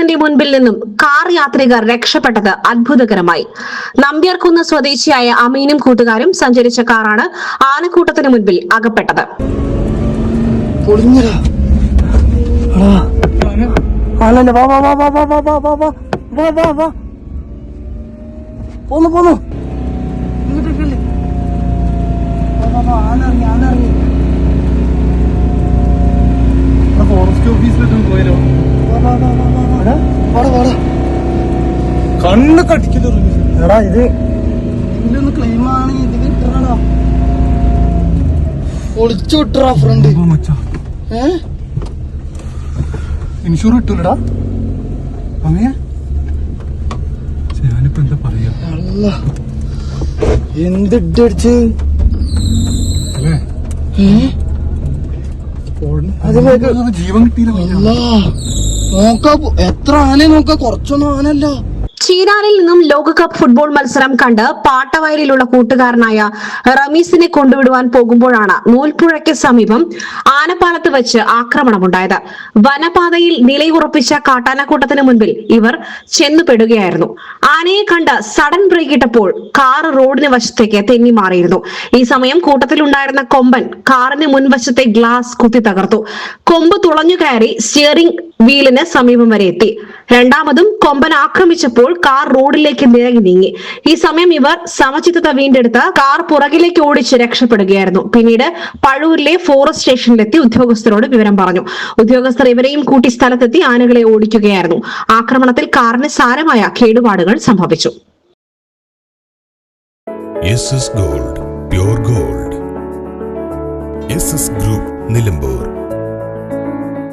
ആനക്കൂട്ടത്തിന്റെ മുൻപിൽ നിന്നും കാർ യാത്രികർ രക്ഷപ്പെട്ടത് അത്ഭുതകരമായി. നമ്പ്യാർകുന്ന് സ്വദേശിയായ അമീനും കൂട്ടുകാരും സഞ്ചരിച്ച കാറാണ് ആനക്കൂട്ടത്തിന് മുൻപിൽ അകപ്പെട്ടത്. ഫോറസ്റ്റ് ഓഫീസിലെത്തും പോയാലോ? കണ്ണ് കടിക്കുന്നു. എടാ ഇത് ഇതിലൊന്ന് ക്ലെയിം ആണ്. ഇതിൽ ഇട്ടടാ ഒളിച്ചു വിട്ടറാ ഫ്രണ്ട്. ഇൻഷൂർ ഇട്ടൂലടാ. ഞാനിപ്പോ എന്താ പറയാ? എന്തിട്ടടിച്ച് ജീവൻ കിട്ടിയില്ല. നോക്കാ എത്ര ആനയെ നോക്കാ, കുറച്ചൊന്നും ആനല്ല. ചീരാനിൽ നിന്നും ലോകകപ്പ് ഫുട്ബോൾ മത്സരം കണ്ട് പാട്ടവയലിലുള്ള കൂട്ടുകാരനായ റമീസിനെ കൊണ്ടുവിടുവാൻ പോകുമ്പോഴാണ് നൂൽപ്പുഴയ്ക്ക് സമീപം ആനപ്പാലത്ത് വെച്ച് ആക്രമണമുണ്ടായത്. വനപാതയിൽ നിലയുറപ്പിച്ച കാട്ടാനക്കൂട്ടത്തിന് മുൻപിൽ ഇവർ ചെന്നുപെടുകയായിരുന്നു. ആനയെ കണ്ട് സഡൻ ബ്രേക്ക് ഇട്ടപ്പോൾ കാർ റോഡിന് വശത്തേക്ക് തെന്നി മാറിയിരുന്നു. ഈ സമയം കൂട്ടത്തിലുണ്ടായിരുന്ന കൊമ്പൻ കാറിന് മുൻവശത്തെ ഗ്ലാസ് കുത്തി തകർത്തു. കൊമ്പ് തുളഞ്ഞു കയറി സ്റ്റിയറിംഗ് വീലിന് സമീപം വരെ എത്തി. രണ്ടാമതും കൊമ്പൻ ആക്രമിച്ചപ്പോൾ കാർ റോഡിലേക്ക് നിരങ്ങി നീങ്ങി. ഈ സമയം ഇവർ സമചിത്തത വീണ്ടെടുത്ത് കാർ പുറകിലേക്ക് ഓടിച്ച് രക്ഷപ്പെടുകയായിരുന്നു. പിന്നീട് പഴൂരിലെ ഫോറസ്റ്റ് സ്റ്റേഷനിലെത്തി ഉദ്യോഗസ്ഥരോട് വിവരം പറഞ്ഞു. ഉദ്യോഗസ്ഥർ ഇവരെയും കൂട്ടി സ്ഥലത്തെത്തി ആനകളെ ഓടിക്കുകയായിരുന്നു. ആക്രമണത്തിൽ കാറിന് സാരമായ കേടുപാടുകൾ സംഭവിച്ചു. Gold, pure gold. Group Nilambur.